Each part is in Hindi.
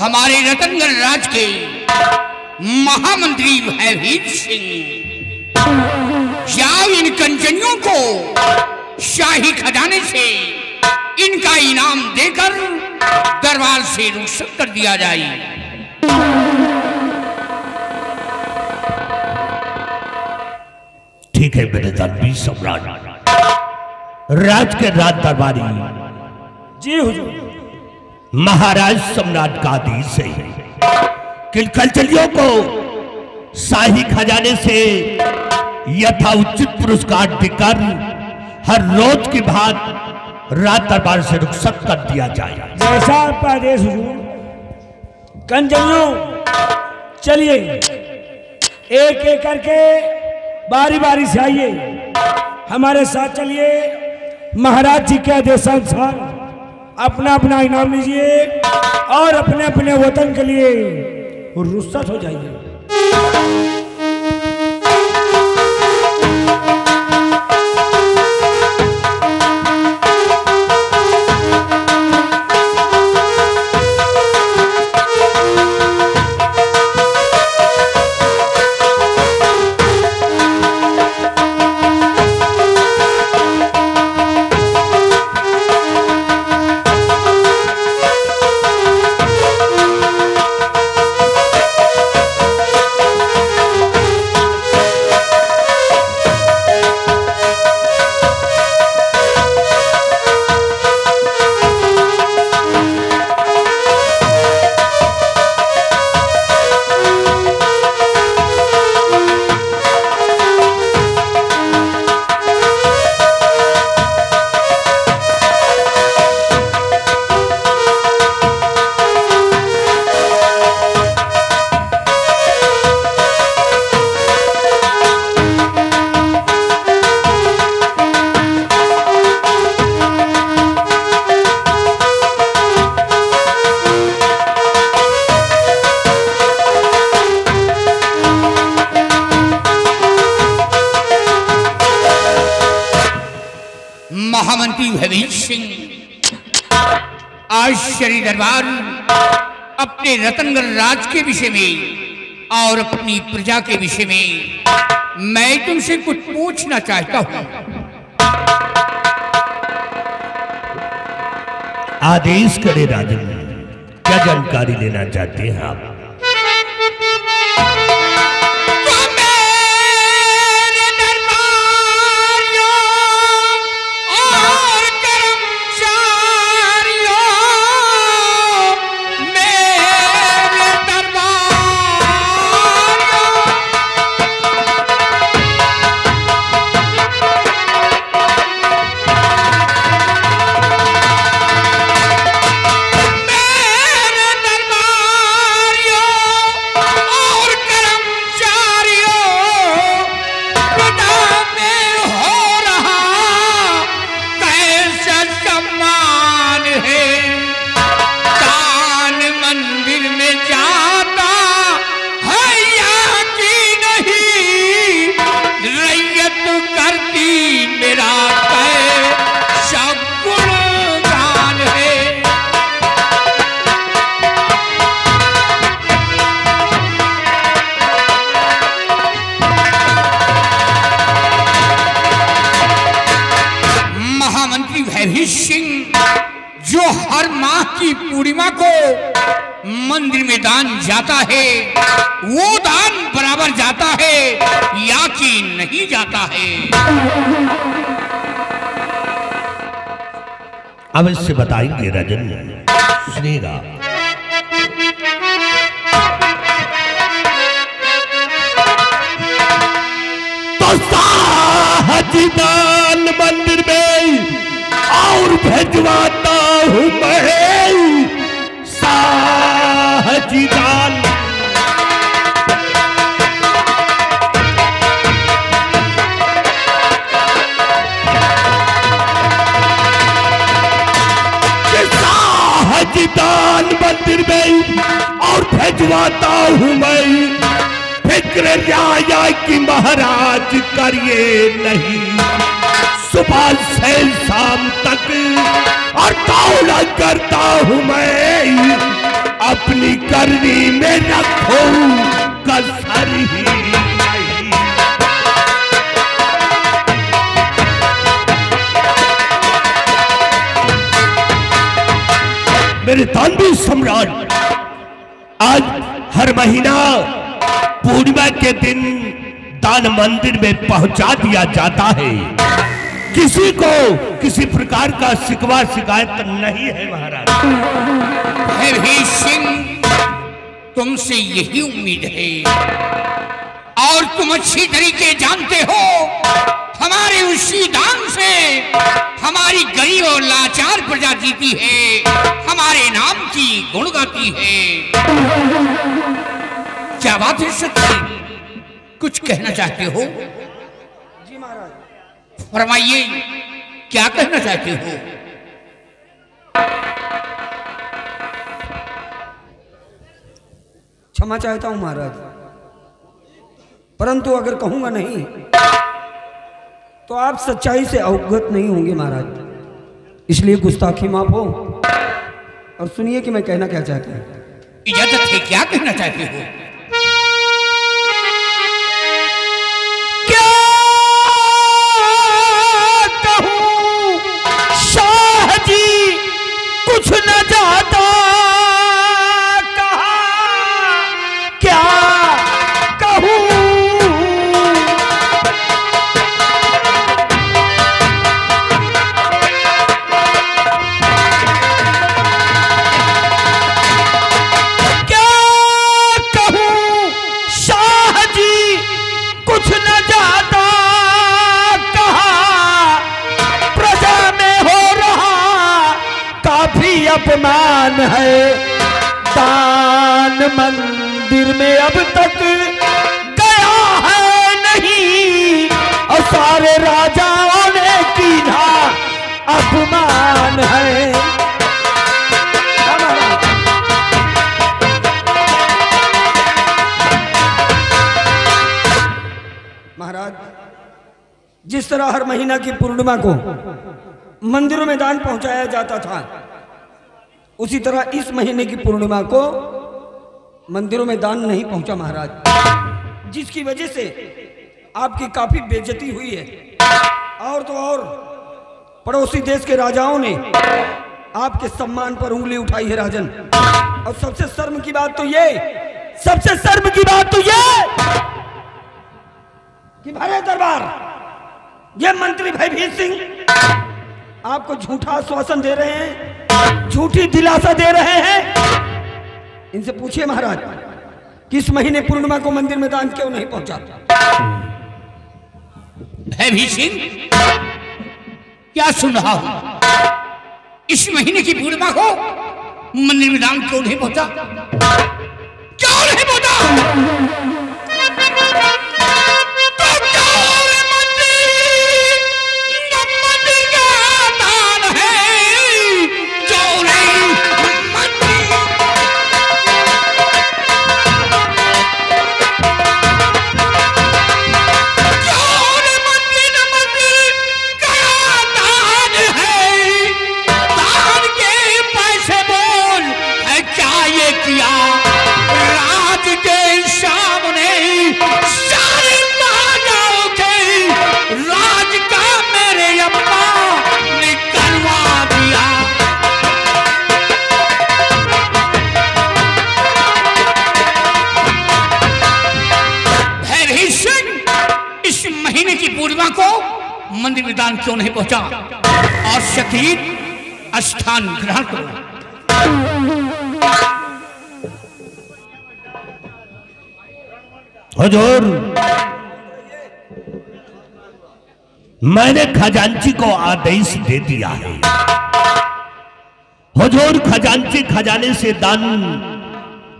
हमारे रतनगढ़ राज के महामंत्री भयभीत सिंह जाओ इन कंजनियों को शाही खजाने से इनका इनाम देकर दरबार से रुखसत कर दिया जाए। ठीक है मेरे धर्मी सम्राट। राज के राज दरबारी जी हुजूर। महाराज सम्राट का आदेश है कि कलचलियों को शाही खजाने से यथाउचित पुरस्कार देकर हर रोज की भांति राज दरबार से रुखसत कर दिया जाए। जैसा आपका आदेश हुजूर। कंजलियों चलिए एक एक करके बारी बारी से आइए, हमारे साथ चलिए। महाराज जी के आदेशानुसार अपना अपना इनाम लीजिए और अपने अपने वतन के लिए रुखसत हो जाइए। महामंत्री भयभीत सिंह आज श्री दरबार अपने रतनगढ़ राज के विषय में और अपनी प्रजा के विषय में मैं तुमसे कुछ पूछना चाहता हूं। आदेश करे राजन, क्या जानकारी लेना चाहते हैं आप? जो हर माह की पूर्णिमा को मंदिर में दान जाता है, वो दान बराबर जाता है या कि नहीं जाता है? अवश्य बताएंगे राजन, सुनिएगा। तो साहजीदान मंदिर में और भेजवाता हूं मैं साहजीदान। साहजीदान मंदिर में और भेजवाता हूं मैं। फिक्र रियाया की महाराज करिए नहीं, सुबह से शाम तक और दौड़ा करता हूं मैं अपनी करनी में रखो कसर ही नहीं। मेरे तानवी सम्राट, आज हर महीना पूर्णिमा के दिन दान मंदिर में पहुंचा दिया जाता है। किसी को किसी प्रकार का शिकवा शिकायत नहीं है महाराज। भैरवी सिंह, तुमसे यही उम्मीद है और तुम अच्छी तरीके जानते हो हमारे उसी दान से हमारी गरीब और लाचार प्रजा जीती है, हमारे नाम की गुण गाती है। क्या बात है सच्ची? कुछ कहना चाहते हो? जी महाराज। फरमाइए, क्या कहना चाहते हो? क्षमा चाहता हूं महाराज, परंतु अगर कहूंगा नहीं तो आप सच्चाई से अवगत नहीं होंगे महाराज। इसलिए गुस्ताखी माफ हो और सुनिए कि मैं कहना क्या चाहता हूं। इजाजत है, क्या कहना चाहते हो? क्या कहूं शाह जी, कुछ न जाता कहा, क्या कहूं अपमान है। दान मंदिर में अब तक गया है नहीं और सारे राजाओं ने कीना अपमान है। महाराज, जिस तरह हर महीना की पूर्णिमा को मंदिरों में दान पहुंचाया जाता था, उसी तरह इस महीने की पूर्णिमा को मंदिरों में दान नहीं पहुंचा महाराज, जिसकी वजह से आपकी काफी बेइज्जती हुई है। और तो और पड़ोसी देश के राजाओं ने आपके सम्मान पर उंगली उठाई है राजन। और सबसे शर्म की बात तो ये कि भरे दरबार ये मंत्री भयभीत सिंह आपको झूठा आश्वासन दे रहे हैं, झूठी दिलासा दे रहे हैं। इनसे पूछिए महाराज, किस महीने पूर्णिमा को मंदिर में दान क्यों नहीं पहुंचा? भयभीत सिंह, क्या सुन रहा हूं? इस महीने की पूर्णिमा को मंदिर में दान क्यों नहीं पहुंचा? क्यों नहीं पहुंचा? मंदिर में दान क्यों नहीं पहुंचा? और शकीर स्थान ग्रहण करो। हुजूर, मैंने खजांची को आदेश दे दिया है। हुजूर, खजांची खजाने से दान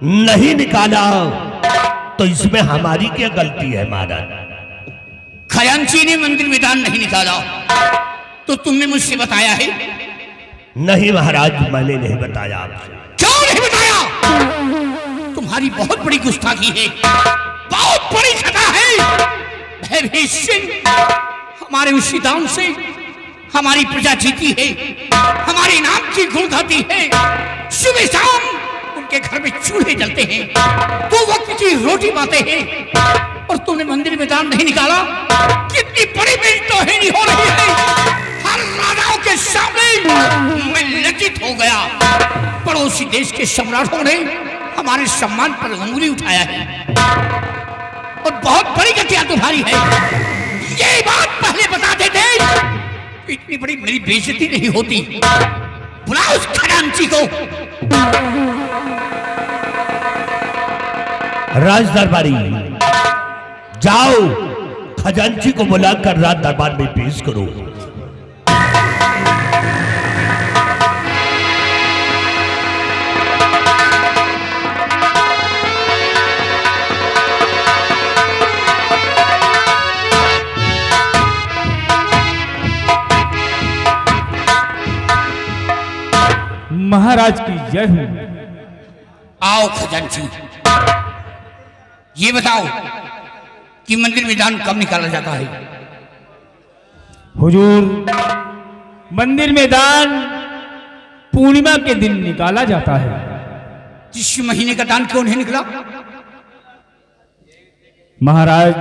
नहीं निकाला तो इसमें हमारी क्या गलती है महाराज? खजांची ने मंदिर में दान नहीं निकाला तो तुमने मुझसे बताया है? नहीं महाराज, मैंने नहीं बताया आपसे। क्यों नहीं बताया? तुम्हारी बहुत बड़ी गुस्ताखी है, बहुत बड़ी खता है। भयभीत सिंह, हमारे उसी दान से हमारी प्रजा जीती है, हमारे नाम की गुण गाती है। सुबह शाम उनके घर में चूल्हे जलते हैं, दो वक्त की रोटी पाते हैं, और तुमने मंदिर में दान नहीं निकाला। कितनी बड़ी मेरी तौहीनी हो रही है। हर राजाओं के सामने मैं लज्जित हो गया। पड़ोसी देश के सम्राटों ने हमारे सम्मान पर उंगली उठाया है, और बहुत बड़ी घटिया तुम्हारी है। ये बात पहले बता देते, इतनी बड़ी मेरी बेइज्जती नहीं होती। बुलाओ उस खजांची को। राज दरबारी, जाओ खजांची को बुलाकर राज दरबार में पेश करो। महाराज की जय हो। आओ खजांची, ये बताओ कि मंदिर में दान कब निकाला जाता है? हुजूर, मंदिर में दान पूर्णिमा के दिन निकाला जाता है। इस महीने का दान क्यों नहीं निकला? महाराज,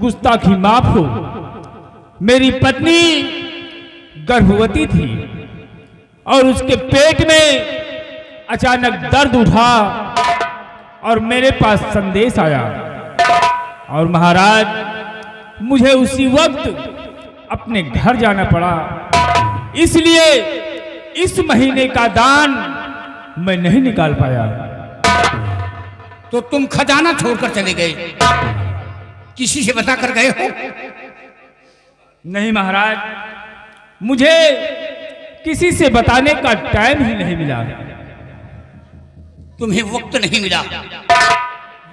गुस्ताखी माफ हो। मेरी पत्नी गर्भवती थी और उसके पेट में अचानक दर्द उठा और मेरे पास संदेश आया, और महाराज मुझे उसी वक्त अपने घर जाना पड़ा। इसलिए इस महीने का दान मैं नहीं निकाल पाया। तो तुम खजाना छोड़कर चले गए, किसी से बता कर गए हो? नहीं महाराज, मुझे किसी से बताने का टाइम ही नहीं मिला। तुम्हें वक्त नहीं मिला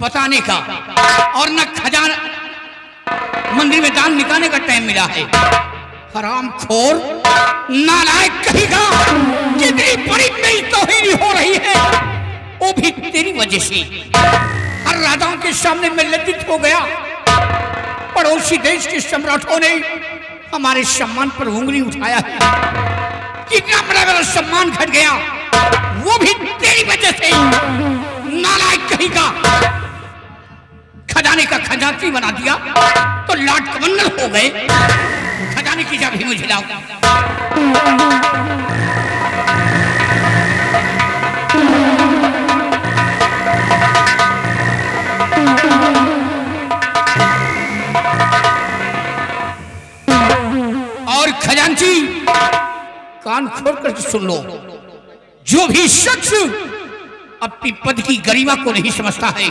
बताने का, और न खजाना मंदिर में दान निकालने का टाइम मिला है। हरामखोर, नालायक कहेगा। कितनी बड़ी मेरी तौहीनी हो रही है, वो भी तेरी वजह से। हर राजाओं के सामने मैं लज्जित हो गया। पड़ोसी देश के सम्राटों ने हमारे सम्मान पर उंगली उठाया है। कितना बड़ा मेरा सम्मान घट गया, वो भी तेरी वजह से। नालायक कहेगा, खजाने का खजांची बना दिया तो लाट कमंडल हो गए। खजाने की चाबी मुझे लाओ। और खजांची, कान खोलकर सुन लो। जो भी शख्स अपनी पद की गरिमा को नहीं समझता है,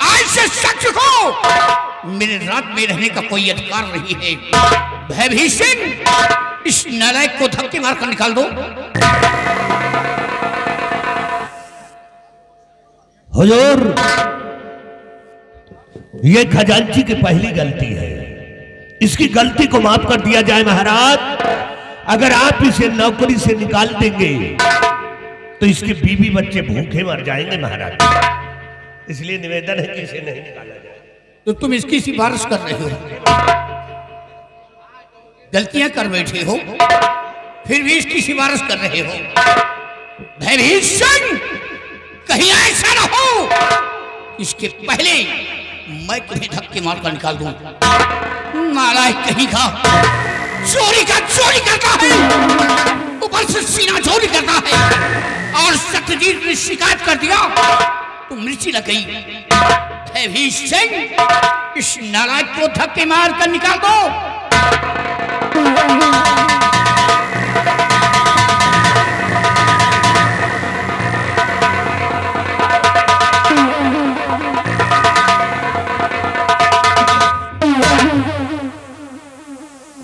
आज से शख्स को मेरे रात में रहने का कोई अधिकार नहीं है। भयभीत सिंह, इस नालायक को धक्के मारकर निकाल दो। हुजूर, ये खजांची की पहली गलती है, इसकी गलती को माफ कर दिया जाए महाराज। अगर आप इसे नौकरी से निकाल देंगे तो इसके बीवी बच्चे भूखे मर जाएंगे महाराज। इसलिए निवेदन है कि इसे नहीं निकाला जाए। तो तुम इसकी सिफारिश कर रहे हो, गलतियां कर बैठे हो, फिर भी इसकी सिफारिश कर रहे हो। भयभीत सिंह, कहीं ऐसा ना हो इसके पहले मैं तुम्हें धक्के मारकर निकाल दूं। नालायक कहीं का, चोरी करता है, ऊपर से सीना चोरी करता है। और सत्यजीत ने शिकायत कर दिया तो मिर्ची लग गई। भयभीत सिंह, इस नालायक को धक्के मार कर निकाल दो।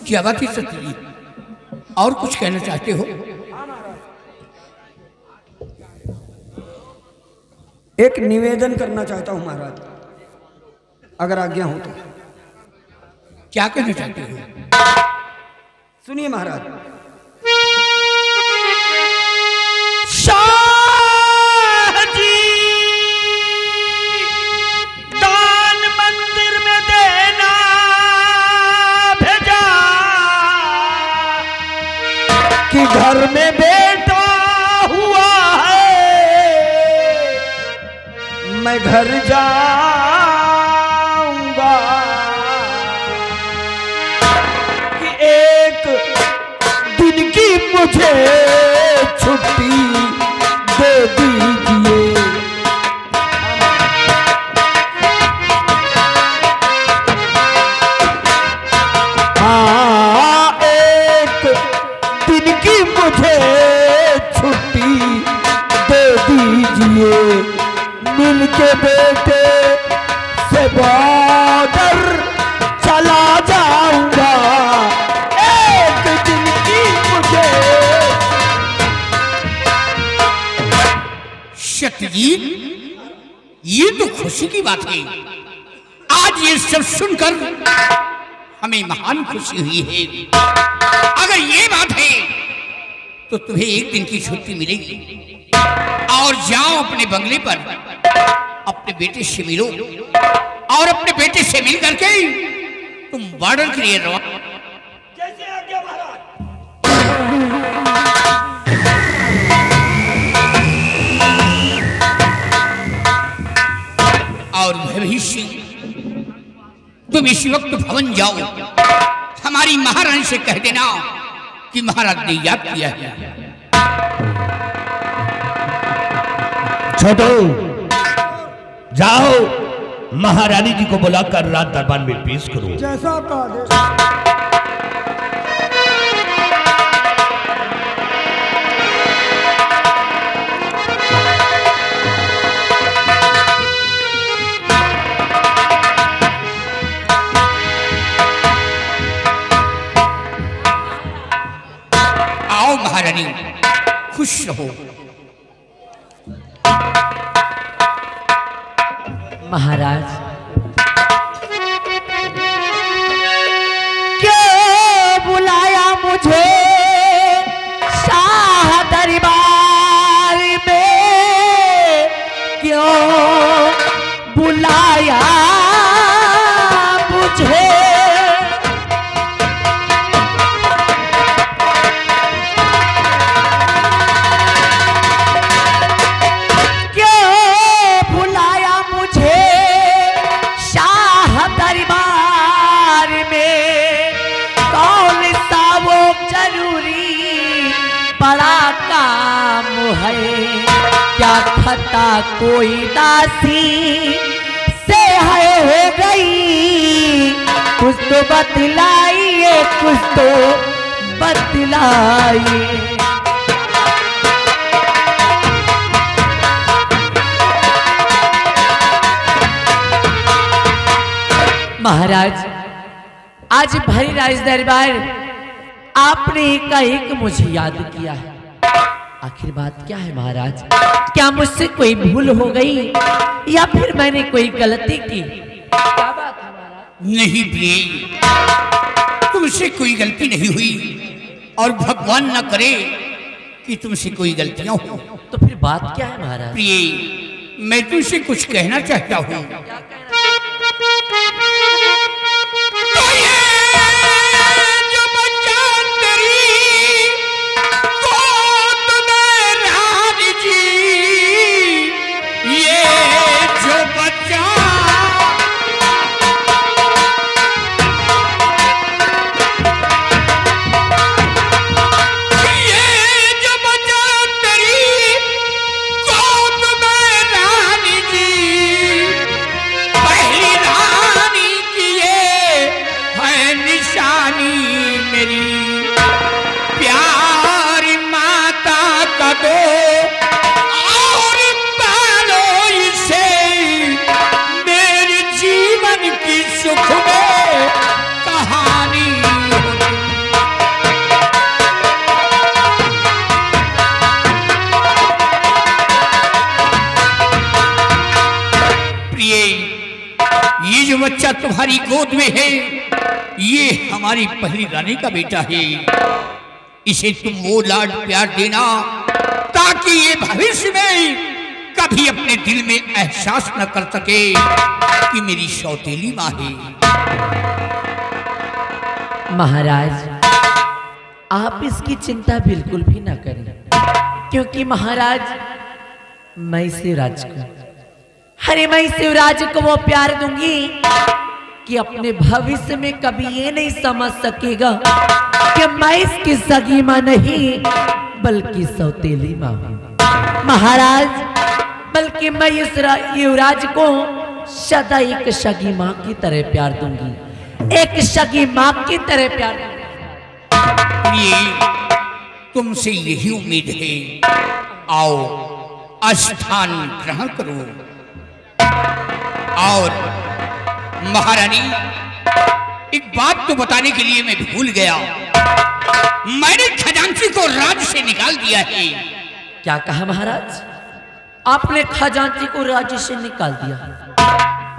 क्या बात है सत्यजीत, और कुछ कहना चाहते हो? एक निवेदन करना चाहता हूं महाराज, अगर आज्ञा हो तो। क्या कहना चाहते हो? सुनिए महाराज। शाह जी, दान मंदिर में देना भेजा कि घर में बेटा हुआ है, घर जाऊंगा कि एक दिन की मुझे छुट्टी दे दीजिए। हाँ, एक दिन की मुझे छुट्टी दे दीजिए, मिलके बेटे से बॉर्डर चला जाऊंगा। एक दिन की मुझे। सत्यजीत, ये तो खुशी की बात है। आज ये सब सुनकर हमें महान खुशी हुई है। अगर ये बात है तो तुम्हें एक दिन की छुट्टी मिलेगी और जाओ अपने बंगले पर अपने बेटे से मिलो और अपने बेटे से मिल करके तुम बॉर्डर के लिए रवाना। जैसे आज्ञा महाराज। और भविष्य तुम इसी वक्त भवन जाओ, हमारी महारानी से कह देना कि महाराज ने याद किया है। छोटू, जाओ महारानी जी को बुलाकर रात दरबार में पेश करो। जैसा आपका आदेश। आओ महारानी, खुश रहो। महाराज, क्यों बुलाया मुझे शाह दरबार में? क्यों बुलाया मुझे? क्या खता कोई दासी से है हो गई? कुछ तो बतलाइए, कुछ तो बतलाइए। महाराज, आज भरी राज दरबार आपने एकाएक मुझे याद किया है। आखिर बात क्या है महाराज? क्या मुझसे कोई भूल हो गई या फिर मैंने कोई गलती की? क्या बात है महाराज? नहीं प्रिय, तुमसे कोई गलती नहीं हुई और भगवान न करे कि तुमसे कोई गलतियां हो। तो फिर बात क्या है महाराज? प्रिय, मैं तुमसे कुछ कहना चाहता हूँ। बच्चा तुम्हारी गोद में है, ये हमारी पहली रानी का बेटा है। इसे तुम वो लाड प्यार देना ताकि ये भविष्य में कभी अपने दिल में एहसास न कर सके कि मेरी सौतेली माँ है। महाराज, आप इसकी चिंता बिल्कुल भी ना करें, क्योंकि महाराज मैं इसे राजकुमार अरे मैं शिवराज को वो प्यार दूंगी कि अपने भविष्य में कभी ये नहीं समझ सकेगा कि मैं इसकी सगी मां नहीं बल्कि सौतेली मां हूं महाराज। बल्कि मैं इस युवराज को सदा एक सगी मां की तरह प्यार दूंगी, एक सगी मां की तरह प्यार दूंगी। ये तुमसे यही उम्मीद है। आओ स्थान ग्रहण करो। और महारानी, एक बात तो बताने के लिए मैं भूल गया, मैंने खजांची को राज्य से निकाल दिया है। क्या कहा महाराज? आपने खजांची को राज्य से निकाल दिया?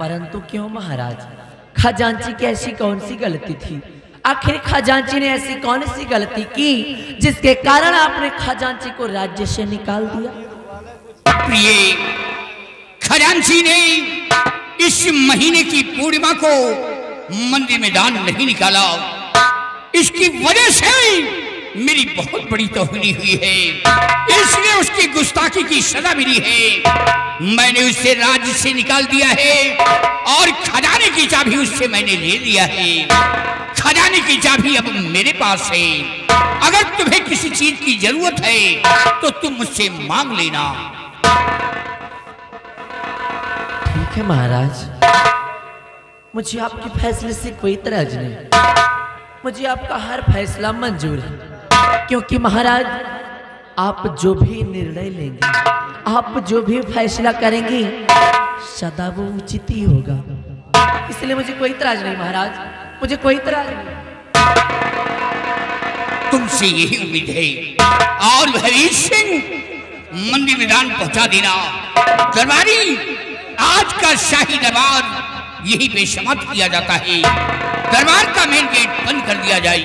परंतु क्यों महाराज? खजांची की ऐसी कौन सी गलती थी? आखिर खजांची ने ऐसी कौन सी गलती की जिसके कारण आपने खजांची को राज्य से निकाल दिया? प्रिय, खजांची ने इस महीने की पूर्णिमा को मंदिर में दान नहीं निकाला। इसकी वजह से मेरी बहुत बड़ी तौहीनी हुई है, इसलिए उसकी गुस्ताखी की सजा मिली है। मैंने उसे राज्य से निकाल दिया है और खजाने की चाबी उससे मैंने ले लिया है। खजाने की चाबी अब मेरे पास है। अगर तुम्हें किसी चीज की जरूरत है तो तुम मुझसे मांग लेना। ठीक है महाराज, मुझे आपके फैसले से कोई इतराज नहीं, मुझे आपका हर फैसला मंजूर है। क्योंकि महाराज, आप जो भी निर्णय लेंगे, आप जो भी फैसला करेंगे, सदा वो उचित ही होगा। इसलिए मुझे कोई इतराज नहीं महाराज, मुझे कोई इतराज नहीं। तुमसे यही उम्मीद है। और हरीश सिंह, मंदिर में दान पहुंचा देना। दरबारी, आज का शाही दरबार यही पे समाप्त किया जाता है। दरबार का मेन गेट बंद कर दिया जाए।